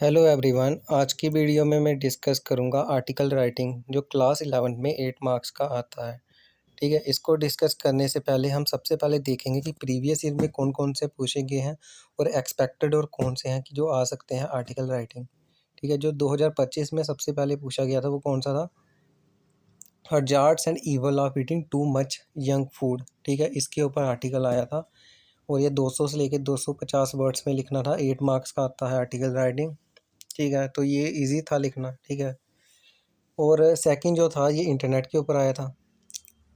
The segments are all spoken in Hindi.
Hello everyone. आज की वीडियो में मैं डिस्कस करूंगा आर्टिकल राइटिंग जो क्लास 11 में 8 मार्क्स का आता है। ठीक है, इसको डिस्कस करने से पहले हम सबसे पहले देखेंगे कि प्रीवियस ईयर में कौन कौन से पूछे गए हैं और एक्सपेक्टेड और कौन से हैं कि जो आ सकते हैं आर्टिकल राइटिंग। ठीक है, जो 2025 में सबसे पहले पूछा गया था वो कौन सा था? Hazards and evil of eating too much young food. ठीक है, इसके ऊपर आर्टिकल आया था और ये 200 से लेकर 250 वर्ड्स में लिखना था। 8 मार्क्स का आता है आर्टिकल राइटिंग। ठीक है, तो ये इजी था लिखना। ठीक है, और सेकंड जो था ये इंटरनेट के ऊपर आया था।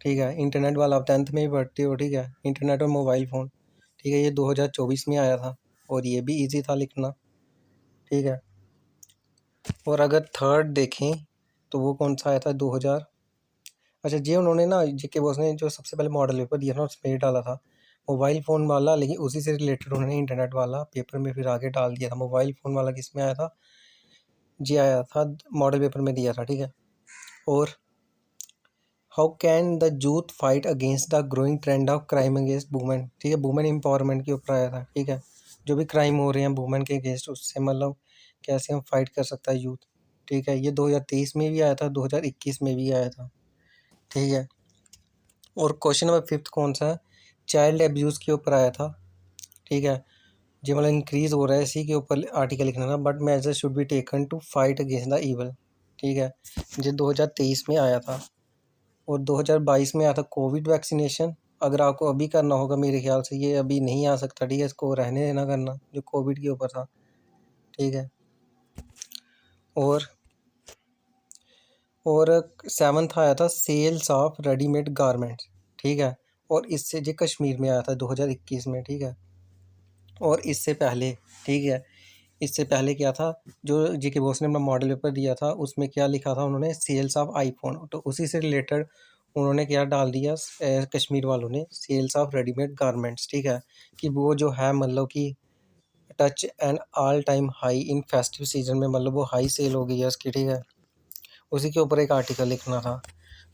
ठीक है, इंटरनेट वाला आप 10th में ही पढ़ते हो। ठीक है, इंटरनेट और मोबाइल फ़ोन। ठीक है, ये 2024 में आया था और ये भी इजी था लिखना। ठीक है, और अगर थर्ड देखें तो वो कौन सा आया था 2000। अच्छा, ये उन्होंने ना जेके बॉस ने जो सबसे पहले मॉडल पेपर दिया था उसमें ये डाला था मोबाइल फ़ोन वाला, लेकिन उसी से रिलेटेड उन्होंने इंटरनेट वाला पेपर में फिर आगे डाल दिया था। मोबाइल फ़ोन वाला किस में आया था? जी आया था, मॉडल पेपर में दिया था। ठीक है, और how can the youth fight against the growing trend of crime against women. ठीक है, वुमेन एम्पावरमेंट के ऊपर आया था। ठीक है, जो भी क्राइम हो रहे हैं वुमेन के अगेंस्ट उससे मतलब कैसे हम फाइट कर सकता है यूथ। ठीक है, ये 2023 में भी आया था, 2021 में भी आया था। ठीक है, और क्वेश्चन नंबर 5 कौन सा है? चाइल्ड एब्यूज़ के ऊपर आया था। ठीक है, जो मतलब इंक्रीज़ हो रहा है इसी के ऊपर आर्टिकल लिखना था। But major should be taken to fight against the evil. ठीक है, ये 2023 में आया था और 2022 में आया था कोविड वैक्सीनेशन। अगर आपको अभी करना होगा मेरे ख्याल से ये अभी नहीं आ सकता। ठीक है, इसको रहने देना करना जो कोविड के ऊपर था। ठीक है, और और 7th आया था सेल्स ऑफ रेडीमेड गारमेंट्स। ठीक है, और इससे जो कश्मीर में आया था 2021 में। ठीक है, और इससे पहले, ठीक है, इससे पहले क्या था जो जेके बॉस ने अपना मॉडल पेपर दिया था उसमें क्या लिखा था उन्होंने? Sales of iPhone. तो उसी से रिलेटेड उन्होंने क्या डाल दिया कश्मीर वालों ने? Sales of readymade garments. ठीक है, कि वो जो है मतलब कि touch and all time high in festive season में, मतलब वो हाई सेल हो गई है उसकी। ठीक है, उसी के ऊपर एक आर्टिकल लिखना था।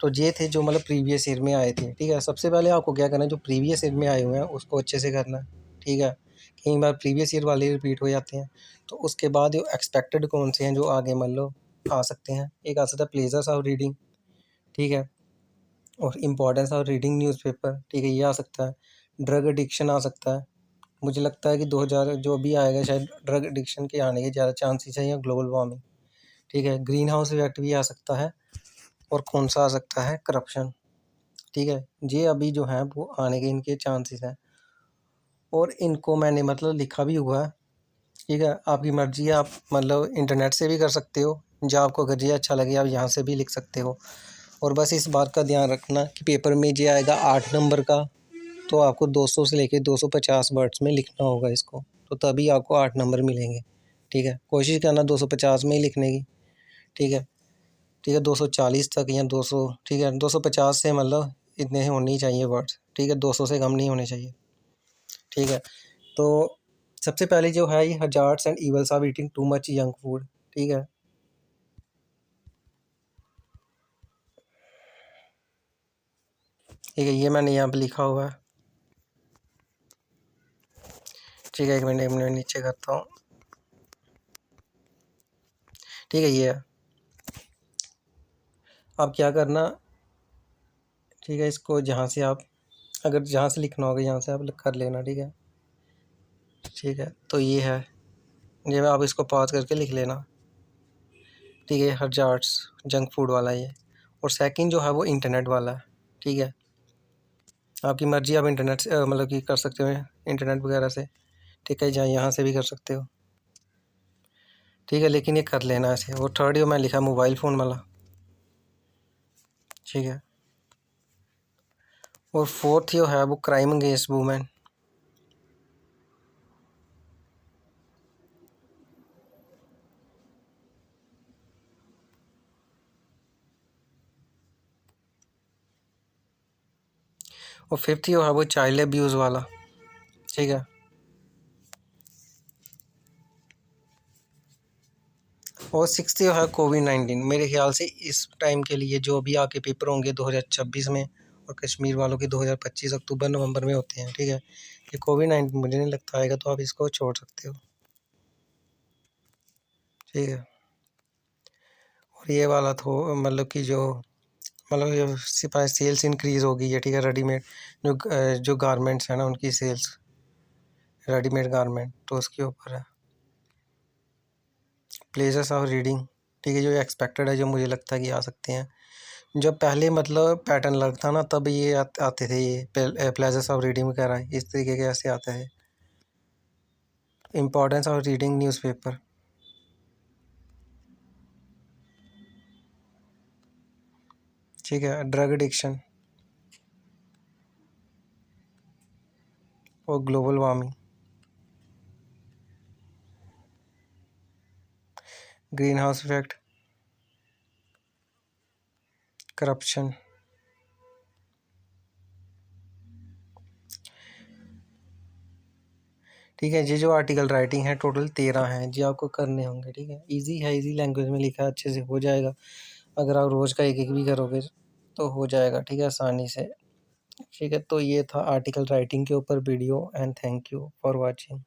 तो ये थे जो मतलब प्रीवियस ईयर में आए थे। ठीक है, सबसे पहले आपको क्या करना है, जो प्रीवियस ईयर में आए हुए हैं उसको अच्छे से करना है। ठीक है, कई बार प्रीवियस ईयर वाले रिपीट हो जाते हैं। तो उसके बाद जो एक्सपेक्टेड कौन से हैं जो आगे मान लो आ सकते हैं, एक आ सकता है प्लेजर्स ऑफ रीडिंग। ठीक है, और इम्पोर्टेंस ऑफ रीडिंग न्यूज़पेपर। ठीक है, ये आ सकता है। ड्रग एडिक्शन आ सकता है। मुझे लगता है कि 2000 जो भी आएगा शायद ड्रग एडिक्शन के आने के ज़्यादा चांसेस हैं, या ग्लोबल वार्मिंग। ठीक है, ग्रीन हाउस इफेक्ट भी आ सकता है। और कौन सा आ सकता है? करप्शन। ठीक है, ये अभी जो है वो आने के इनके चांसेस हैं और इनको मैंने मतलब लिखा भी हुआ है। ठीक है, आपकी मर्ज़ी है, आप मतलब इंटरनेट से भी कर सकते हो, या आपको अगर ये अच्छा लगे आप यहाँ से भी लिख सकते हो। और बस इस बात का ध्यान रखना कि पेपर में ये आएगा 8 नंबर का, तो आपको 200 से लेकर 250 वर्ड्स में लिखना होगा इसको, तो तभी आपको 8 नंबर मिलेंगे। ठीक है, कोशिश करना 250 में ही लिखने की। ठीक है, ठीक है, 240 तक या 200। ठीक है, 250 से मतलब इतने होने ही चाहिए वर्ड्स। ठीक है, 200 से कम नहीं होने चाहिए। ठीक है, तो सबसे पहले जो है ये hazards and evils of eating too much young food. ठीक है, ठीक है, ये मैंने यहाँ पे लिखा हुआ है। ठीक है, एक मिनट नीचे करता हूँ। ठीक है, ये है। अब क्या करना? ठीक है, इसको जहाँ से आप अगर जहाँ से लिखना होगा यहाँ से आप कर लेना। ठीक है, ठीक है, तो ये है, ये मैं आप इसको पॉज करके लिख लेना। ठीक है, हजार्ड्स जंक फूड वाला ये, और सेकंड जो है वो इंटरनेट वाला है। ठीक है, आपकी मर्ज़ी, आप इंटरनेट से मतलब कि कर सकते हो इंटरनेट वगैरह से। ठीक है, जहाँ यहाँ से भी कर सकते हो। ठीक है, लेकिन ये कर लेना ऐसे। वो थर्ड जो मैं लिखा मोबाइल फ़ोन वाला। ठीक है, और फोर्थ जो है वो क्राइम अगेंस्ट वुमेन। और फिफ्थ जो है वो चाइल्ड अब्यूज़ वाला। ठीक है, और सिक्स्थ जो है कोविड-19। मेरे ख्याल से इस टाइम के लिए जो अभी आके पेपर होंगे 2026 में, और कश्मीर वालों के 2025 अक्टूबर नवंबर में होते हैं। ठीक है, ये कोविड-19 मुझे नहीं लगता आएगा, तो आप इसको छोड़ सकते हो। ठीक है। और ये वाला तो मतलब कि जो मतलब ये सिपाही सेल्स इंक्रीज होगी है, ठीक है। रेडीमेड जो गारमेंट्स है ना उनकी सेल्स, रेडीमेड गारमेंट, तो उसके ऊपर है। प्लेसेस ऑफ रीडिंग, ठीक है, जो एक्सपेक्टेड है, जो मुझे लगता है कि आ सकते हैं। जब पहले मतलब पैटर्न लगता ना तब ये आते थे, ये प्लेसेस ऑफ रीडिंग वगैरह इस तरीके के ऐसे आते थे। इम्पोर्टेंस ऑफ रीडिंग न्यूज़पेपर, ठीक है। ड्रग एडिक्शन और global warming. Green house effect, corruption. ठीक है, ये जो आर्टिकल राइटिंग है टोटल 13 हैं जी, आपको करने होंगे, ठीक है। इजी है, इजी लैंग्वेज में लिखा है, अच्छे से हो जाएगा। अगर आप रोज़ का एक एक भी करोगे तो हो जाएगा, ठीक है, आसानी से। ठीक है, तो ये था आर्टिकल राइटिंग के ऊपर video, and thank you for watching.